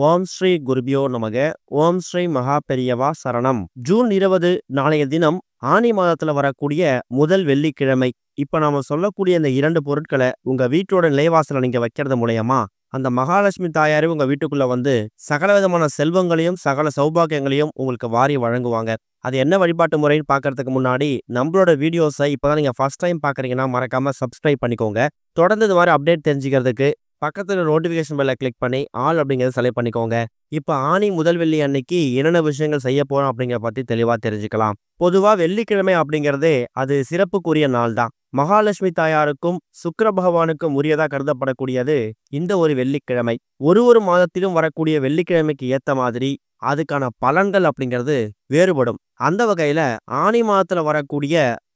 ஓம் ஸ்ரீ குருபியோ நமக. ஓம் ஸ்ரீ மகா பெரியவா சரணம். ஜூன் 20 நாளைய தினம் ஆனி மாதத்துல வரக்கூடிய முதல் வெள்ளிக்கிழமை. இப்ப நாம சொல்லக்கூடிய இந்த 2 பொருட்களை உங்க வீட்டோட நிலைவாசல நீங்க வைக்கிறது மூலியமா அந்த மகாலட்சுமி தாயாரே உங்க வீட்டுக்குள்ள வந்து சகல விதமான செல்வங்களையும் சகல சௌபாகியங்களையும் உங்களுக்கு வாரி வழங்குவாங்க. அது என்ன வழிபாட்டு முறைன்னு பார்க்கறதுக்கு முன்னாடி நம்மளோட வீடியோஸை இப்பதான் நீங்க ஃபர்ஸ்ட் டைம் பார்க்கறீங்கன்னா மறக்காம சப்ஸ்கிரைப் பண்ணிக்கோங்க. தொடர்ந்து இது மாதிரி அப்டேட் தெரிஞ்சுக்கிறதுக்கு பக்கத்துல நோட்டிஃபிகேஷன் பெல்ல கிளிக் பண்ணி ஆல் அப்படிங்கிறத செலக்ட் பண்ணிக்கோங்க. இப்ப ஆனி முதல் வெள்ளி அன்னைக்கு என்னென்ன விஷயங்கள் செய்ய போறோம் அப்படிங்கிறத பத்தி தெளிவா தெரிஞ்சுக்கலாம். பொதுவா வெள்ளிக்கிழமை அப்படிங்கிறதே அது சிறப்புக்குரிய நாள் தான். மகாலட்சுமி தாயாருக்கும் சுக்கிர பகவானுக்கும் உரியதா கருதப்படக்கூடியது இந்த ஒரு வெள்ளிக்கிழமை. ஒரு மாதத்திலும் வரக்கூடிய வெள்ளிக்கிழமைக்கு ஏத்த மாதிரி அதுக்கான பலன்கள் அப்படிங்கிறது வேறுபடும். அந்த வகையில ஆனி மாதத்துல வரக்கூடிய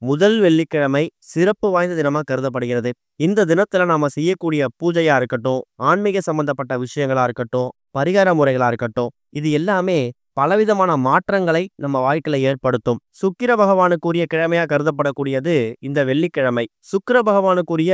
முதல் வெள்ளிக்கிழமை சிறப்பு வாய்ந்த தினமா கருதப்படுகிறது. இந்த தினத்துல நாம செய்யக்கூடிய பூஜையா இருக்கட்டும், ஆன்மீக சம்பந்தப்பட்ட விஷயங்களா இருக்கட்டும், பரிகார முறைகளா இருக்கட்டும், இது எல்லாமே பலவிதமான மாற்றங்களை நம்ம வாழ்க்கையில ஏற்படுத்தும். சுக்கிர பகவானுக்குரிய கிழமையா கருதப்படக்கூடியது இந்த வெள்ளிக்கிழமை. சுக்கிர பகவானுக்குரிய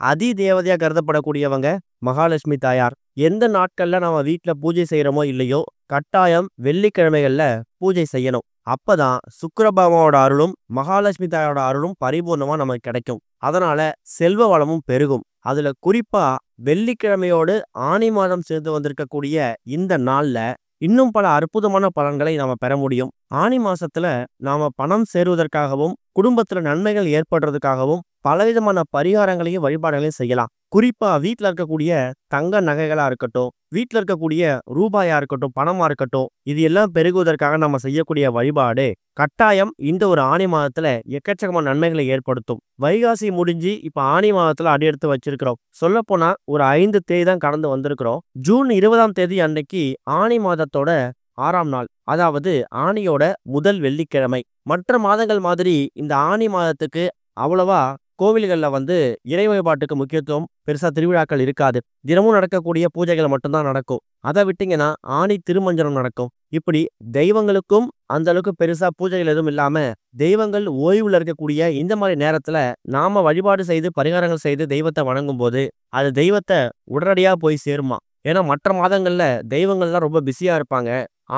அதி தேவதையா கருதப்படக்கூடியவங்க மகாலட்சுமி தாயார். எந்த நாட்கள்ல நம்ம வீட்டுல பூஜை செய்யறோமோ இல்லையோ, கட்டாயம் வெள்ளிக்கிழமைகள்ல பூஜை செய்யணும். அப்பதான் சுக்கிர பகவானோட அருளும் மகாலட்சுமி தாயோட அருளும் பரிபூர்ணமா நமக்கு கிடைக்கும். அதனால செல்வ வளமும் பெருகும். அதுல குறிப்பா வெள்ளிக்கிழமையோடு ஆனி மாதம் சேர்ந்து வந்திருக்கக்கூடிய இந்த நாள்ல இன்னும் பல அற்புதமான பலன்களை நாம பெற முடியும். ஆனி மாசத்துல நாம பணம் சேருவதற்காகவும் குடும்பத்துல நன்மைகள் ஏற்படுறதுக்காகவும் பலவிதமான பரிகாரங்களையும் வழிபாடுகளையும் செய்யலாம். குறிப்பா வீட்டுல இருக்கக்கூடிய தங்க நகைகளா இருக்கட்டும், வீட்டுல இருக்கக்கூடிய ரூபாயா இருக்கட்டும், பணமா இருக்கட்டும், இது எல்லாம் பெருகுவதற்காக நம்ம செய்யக்கூடிய வழிபாடு கட்டாயம் இந்த ஒரு ஆனி மாதத்துல எக்கச்சக்கமான நன்மைகளை ஏற்படுத்தும். வைகாசி முடிஞ்சு இப்ப ஆனி மாதத்துல அடியெடுத்து வச்சிருக்கிறோம். சொல்ல போனா ஒரு 5 தேதி தான் கடந்து வந்திருக்கிறோம். ஜூன் 20 அன்னைக்கு ஆனி மாதத்தோட 6ஆம் நாள், அதாவது ஆனியோட முதல் வெள்ளிக்கிழமை. மற்ற மாதங்கள் மாதிரி இந்த ஆனி மாதத்துக்கு அவ்வளவா கோவில்கள்ல வந்து இறை வழிபாட்டுக்கு முக்கியத்துவம் பெருசா திருவிழாக்கள் இருக்காது. தினமும் நடக்கக்கூடிய பூஜைகள் மட்டும்தான் நடக்கும். அதை விட்டீங்கன்னா ஆனி திருமஞ்சனம் நடக்கும். இப்படி தெய்வங்களுக்கும் அந்த அளவுக்கு பெருசா பூஜைகள் எதுவும் இல்லாம தெய்வங்கள் ஓய்வுல இருக்கக்கூடிய இந்த மாதிரி நேரத்துல நாம வழிபாடு செய்து பரிகாரங்கள் செய்து தெய்வத்தை வணங்கும் போது அது தெய்வத்தை உடனடியா போய் சேருமா. ஏன்னா மற்ற மாதங்கள்ல தெய்வங்கள்லாம் ரொம்ப பிஸியா இருப்பாங்க.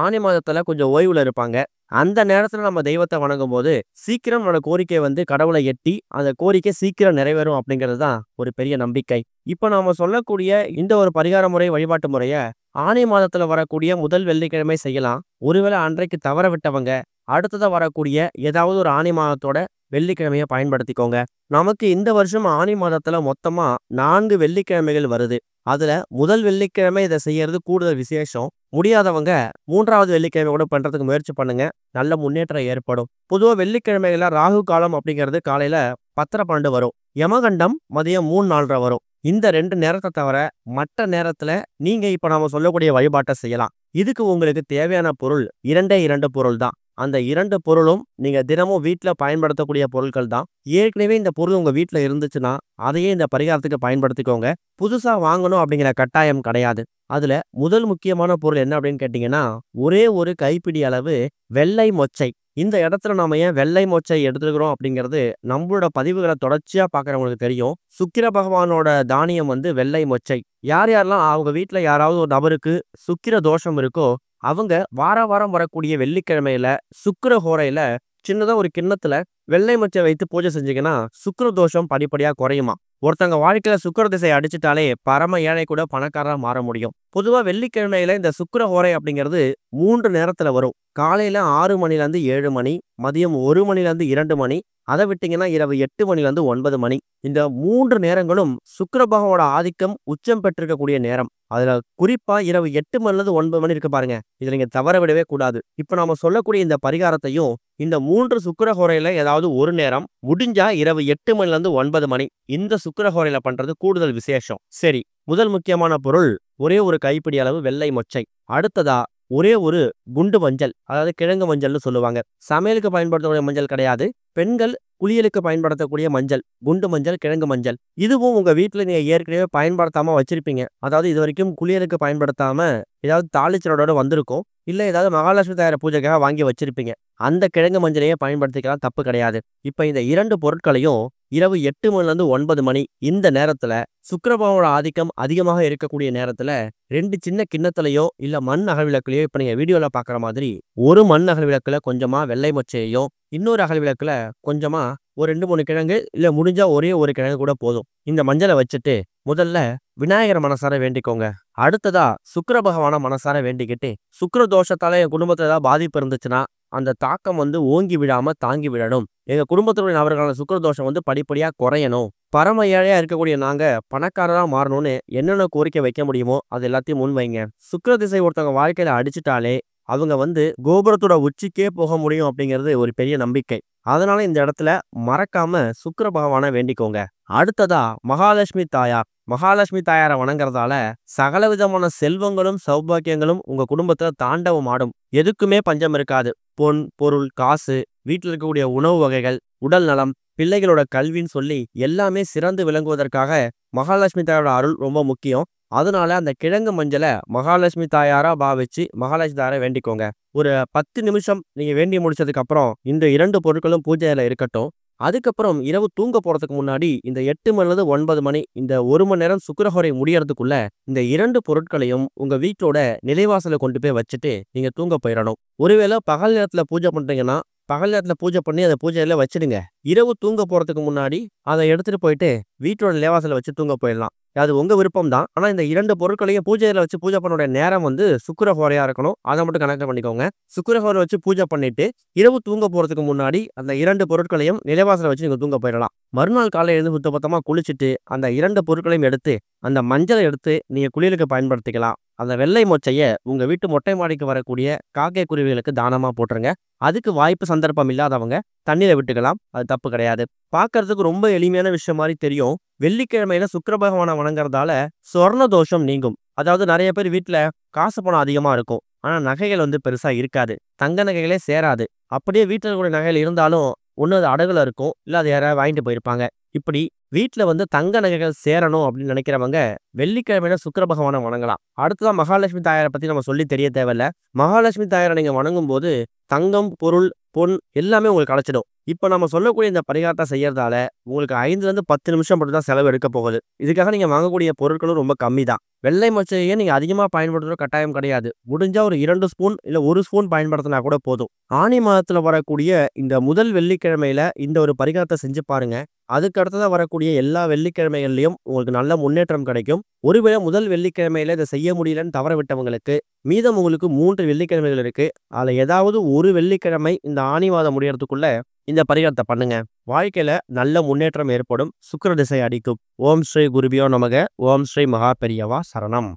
ஆனி மாதத்துல கொஞ்சம் ஓய்வுல இருப்பாங்க. அந்த நேரத்துல நம்ம தெய்வத்தை வணங்கும் போது சீக்கிரம் நம்மளோட கோரிக்கை வந்து கடவுளை எட்டி அந்த கோரிக்கை சீக்கிரம் நிறைவேறும் அப்படிங்கிறது தான் ஒரு பெரிய நம்பிக்கை. இப்ப நாம சொல்லக்கூடிய இந்த ஒரு பரிகார முறை வழிபாட்டு முறைய ஆனி மாதத்துல வரக்கூடிய முதல் வெள்ளிக்கிழமை செய்யலாம். ஒருவேளை அன்றைக்கு தவற விட்டவங்க அடுத்ததா வரக்கூடிய ஏதாவது ஒரு ஆனி மாதத்தோட வெள்ளிக்கிழமைய பயன்படுத்திக்கோங்க. நமக்கு இந்த வருஷம் ஆனி மாதத்துல மொத்தமா 4 வெள்ளிக்கிழமைகள் வருது. அதுல முதல் வெள்ளிக்கிழமை இதை செய்யறது கூடுதல் விசேஷம். முடியாதவங்க 3வது வெள்ளிக்கிழமை கூட பண்றதுக்கு முயற்சி பண்ணுங்க. நல்ல முன்னேற்றம் ஏற்படும். பொதுவா வெள்ளிக்கிழமைகள்ல ராகு காலம் அப்படிங்கிறது காலையில 10:12 வரும். யமகண்டம் மதியம் 3:04 வரும். இந்த 2 நேரத்தை தவிர மற்ற நேரத்துல நீங்க இப்ப நாம சொல்லக்கூடிய வழிபாட்டை செய்யலாம். இதுக்கு உங்களுக்கு தேவையான பொருள் 2 பொருள் தான். அந்த 2 பொருளும் நீங்க தினமும் வீட்டுல பயன்படுத்தக்கூடிய பொருட்கள் தான். ஏற்கனவே இந்த பொருள் உங்க வீட்டுல இருந்துச்சுன்னா அதையே இந்த பரிகாரத்துக்கு பயன்படுத்திக்கோங்க. புதுசா வாங்கணும் அப்படிங்கிற கட்டாயம் கிடையாது. அதுல முதல் முக்கியமான பொருள் என்ன அப்படின்னு கேட்டீங்கன்னா, ஒரே ஒரு கைப்பிடி அளவு வெள்ளை மொச்சை. இந்த இடத்துல நாம ஏன் வெள்ளை மொச்சை எடுத்துக்கிறோம் அப்படிங்கிறது நம்மளோட பதிவுகளை தொடர்ச்சியா பாக்குறவங்களுக்கு தெரியும். சுக்கிர பகவானோட தானியம் வந்து வெள்ளை மொச்சை. யாரெல்லாம் அவங்க வீட்டுல யாராவது ஒரு நபருக்கு சுக்கிர தோஷம் இருக்கோ அவங்க வாரம் வரக்கூடிய வெள்ளிக்கிழமையில சுக்கிர ஹோரையில சின்னதா ஒரு கிண்ணத்துல வெள்ளை மொச்சை வைத்து பூஜை செஞ்சீங்கன்னா சுக்கிர தோஷம் படிப்படியா குறையுமா. ஒருத்தங்க வாழ்க்கையில சுக்கிர திசை அடிச்சுட்டாலே பரம ஏழை கூட பணக்காரரா மாற முடியும். பொதுவா வெள்ளிக்கிழமையில இந்த சுக்கிர ஹோரை அப்படிங்கிறது 3 நேரத்துல வரும். காலையில 6 மணிலேருந்து 7 மணி, மதியம் 1 மணிலேருந்து 2 மணி, அதை விட்டீங்கன்னா இரவு 8 மணிலேருந்து 9 மணி. இந்த 3 நேரங்களும் சுக்கிர பகவானோட ஆதிக்கம் உச்சம் பெற்றிருக்கக்கூடிய நேரம். அதுல குறிப்பா இரவு 8 மணிலேருந்து 9 மணி இருக்கு பாருங்க, இதை நீங்க தவற விடவே கூடாது. இப்ப நாம சொல்லக்கூடிய இந்த பரிகாரத்தையும் இந்த 3 சுக்கிர ஹோரையில ஏதாவது ஒரு நேரம், முடிஞ்சா இரவு 8 மணிலேருந்து 9 மணி இந்த சுக்கிர ஹோரையில பண்றது கூடுதல் விசேஷம். சரி, முதல் முக்கியமான பொருள் ஒரே ஒரு கைப்பிடி அளவு வெள்ளை மொச்சை. அடுத்ததா ஒரே ஒரு குண்டு மஞ்சள், அதாவது கிழங்கு மஞ்சள்னு சொல்லுவாங்க. சமையலுக்கு பயன்படுத்தக்கூடிய மஞ்சள் கிடையாது. பெண்கள் குளியலுக்கு பயன்படுத்தக்கூடிய மஞ்சள், குண்டு மஞ்சள், கிழங்கு மஞ்சள். இதுவும் உங்க வீட்டுல நீங்க ஏற்கனவே பயன்படுத்தாம வச்சிருப்பீங்க. அதாவது இது வரைக்கும் குளியலுக்கு பயன்படுத்தாம ஏதாவது தாளிச்சலோட வந்திருக்கும். இல்ல ஏதாவது மகாலட்சுமி தாயார் பூஜைக்காக வாங்கி வச்சிருப்பீங்க. அந்த கிழங்கு மஞ்சளையே பயன்படுத்திக்கலாம், தப்பு கிடையாது. இப்ப இந்த 2 பொருட்களையும் இரவு 8 மணிலேருந்து 9 மணி இந்த நேரத்துல சுக்கிர பகவானோட ஆதிக்கம் அதிகமாக இருக்கக்கூடிய நேரத்துல 2 சின்ன கிண்ணத்துலயோ இல்ல மண் அகல் விளக்குலயோ இப்ப நீங்க வீடியோல பாக்குற மாதிரி ஒரு மண் அகல் விளக்குல கொஞ்சமா வெள்ளை மொச்சையையும் இன்னொரு அகல் விளக்குல கொஞ்சமா ஒரு 2, 3 கிழங்கு இல்ல முடிஞ்சா ஒரே ஒரு கிழங்கு கூட போதும். இந்த மஞ்சளை வச்சுட்டு முதல்ல விநாயகர் மனசார வேண்டிக்கோங்க. அடுத்ததா சுக்கிர பகவான மனசார வேண்டிக்கிட்டு சுக்கிர தோஷத்தால என் குடும்பத்துல ஏதாவது பாதிப்பு இருந்துச்சுன்னா அந்த தாக்கம் ஓங்கி விடாம தாங்கி விடணும். எங்க குடும்பத்தினுடைய நபர்களான சுக்கிர தோஷம் படிப்படியா குறையணும். பரம ஏழையா இருக்கக்கூடிய நாங்க பணக்காரரா மாறணும்னு என்னென்ன கோரிக்கை வைக்க முடியுமோ அது எல்லாத்தையும் முன் வைங்க. சுக்கிர திசை ஒருத்தவங்க வாழ்க்கையில அடிச்சுட்டாலே அவங்க கோபுரத்தோட உச்சிக்கே போக முடியும் அப்படிங்கிறது ஒரு பெரிய நம்பிக்கை. அதனால இந்த இடத்துல மறக்காம சுக்கிர பகவானை வேண்டிக்கோங்க. அடுத்ததா மகாலட்சுமி தாயார். மகாலட்சுமி தாயாரை வணங்குறதால சகல விதமான செல்வங்களும் சௌபாக்கியங்களும் உங்க குடும்பத்துல தாண்டவம் ஆடும். எதுக்குமே பஞ்சம் இருக்காது. பொன் பொருள் காசு வீட்டில் இருக்கக்கூடிய உணவு வகைகள் உடல் நலம் பிள்ளைகளோட கல்வின்னு சொல்லி எல்லாமே சிறந்து விளங்குவதற்காக மகாலட்சுமி தாயாரோட அருள் ரொம்ப முக்கியம். அதனால அந்த கிழங்கு மஞ்சளை மகாலட்சுமி தாயாரா பாவிச்சு மகாலட்சுமி தாயாரை வேண்டிக்கோங்க. ஒரு 10 நிமிஷம் நீங்க வேண்டி முடிச்சதுக்கு அப்புறம் இந்த 2 பொருட்களும் பூஜையில இருக்கட்டும். அதுக்கப்புறம் இரவு தூங்க போறதுக்கு முன்னாடி இந்த 8 மணிலிருந்து 9 மணி இந்த 1 மணி நேரம் சுக்கிரஹோரை முடியறதுக்குள்ள இந்த 2 பொருட்களையும் உங்க வீட்டோட நிலைவாசல கொண்டு போய் வச்சுட்டு நீங்க தூங்க போயிடணும். ஒருவேளை பகல் நேரத்துல பூஜை பண்றீங்கன்னா பகல் நேரத்துல பூஜை பண்ணி அதை பூஜையில வச்சிடுங்க. இரவு தூங்க போறதுக்கு முன்னாடி அதை எடுத்துட்டு போயிட்டு வீட்டோட நிலைவாசல வச்சு தூங்க போயிடலாம். அது உங்க விருப்பம் தான். ஆனா இந்த 2 பொருட்களையும் பூஜையில வச்சு பூஜை பண்ணோட நேரம் சுக்கிரஹோரையா இருக்கணும். அதை மட்டும் கணக்கு பண்ணிக்கோங்க. சுக்கிரஹோரை வச்சு பூஜை பண்ணிட்டு இரவு தூங்க போறதுக்கு முன்னாடி அந்த 2 பொருட்களையும் நிலைவாசல வச்சு நீங்க தூங்க போயிடலாம். மறுநாள் காலை எழுந்து சுத்தபத்தமா குளிச்சுட்டு அந்த 2 பொருட்களையும் எடுத்து அந்த மஞ்சளை எடுத்து நீங்க குளியலுக்கு பயன்படுத்திக்கலாம். அந்த வெள்ளை மொச்சைய உங்க வீட்டு மொட்டை மாடிக்கு வரக்கூடிய காக்கை குருவிகளுக்கு தானமா போட்டுருங்க. அதுக்கு வாய்ப்பு சந்தர்ப்பம் இல்லாதவங்க தண்ணீரை விட்டுக்கலாம். அது தப்பு கிடையாது. பார்க்கறதுக்கு ரொம்ப எளிமையான விஷயம் மாதிரி தெரியும். வெள்ளிக்கிழமையில சுக்கிர பகவானை வணங்குறதால சொர்ண தோஷம் நீங்கும். அதாவது நிறைய பேர் வீட்டுல காசு பணம் அதிகமா இருக்கும். ஆனா நகைகள் பெருசா இருக்காது. தங்க நகைகளே சேராது. அப்படியே வீட்டுல இருக்கக்கூடிய நகைகள் இருந்தாலும் ஒண்ணு அது அடகுல இருக்கும். இல்ல அது யாராவது வாங்கிட்டு போயிருப்பாங்க. இப்படி வீட்டுல தங்க நகைகள் சேரணும் அப்படின்னு நினைக்கிறவங்க வெள்ளிக்கிழமையில சுக்கிர பகவானை வணங்கலாம். அடுத்ததா மகாலட்சுமி தாயாரை பத்தி நம்ம சொல்லி தெரிய தேவையில்ல. மகாலட்சுமி தாயாரை நீங்க வணங்கும் போது தங்கம் பொருள் பொன் எல்லாமே உங்களுக்கு கிடைச்சிடும். இப்ப நம்ம சொல்லக்கூடிய இந்த பரிகாரத்தை செய்யறதால உங்களுக்கு 5ல இருந்து 10 நிமிஷம் மட்டும் தான் செலவு எடுக்க போகுது. இதுக்காக நீங்க வாங்கக்கூடிய பொருட்களும் ரொம்ப கம்மி தான். வெள்ளை மொச்சையே நீங்க அதிகமா பயன்படுத்துற கட்டாயம் கிடையாது. முடிஞ்சா ஒரு 2 ஸ்பூன் இல்ல 1 ஸ்பூன் பயன்படுத்தினா கூட போதும். ஆனி மாதத்துல வரக்கூடிய இந்த முதல் வெள்ளிக்கிழமையில இந்த ஒரு பரிகாரத்தை செஞ்சு பாருங்க. அதுக்கு அடுத்ததா வரக்கூடிய எல்லா வெள்ளிக்கிழமைகள்லயும் உங்களுக்கு நல்ல முன்னேற்றம் கிடைக்கும். ஒருவேளை முதல் வெள்ளிக்கிழமையில இதை செய்ய முடியலன்னு தவற விட்டவங்களுக்கு மீதம் உங்களுக்கு 3 வெள்ளிக்கிழமைகள் இருக்கு. அதுல ஏதாவது ஒரு வெள்ளிக்கிழமை இந்த ஆனி மாதம் முடியறதுக்குள்ள இந்த பரிகாரத்தை பண்ணுங்க. வாழ்க்கையில நல்ல முன்னேற்றம் ஏற்படும். சுக்கிர திசை அடிக்கும். ஓம் ஸ்ரீ குருபியோ நமக. ஓம் ஸ்ரீ மகா பெரியவா சரணம்.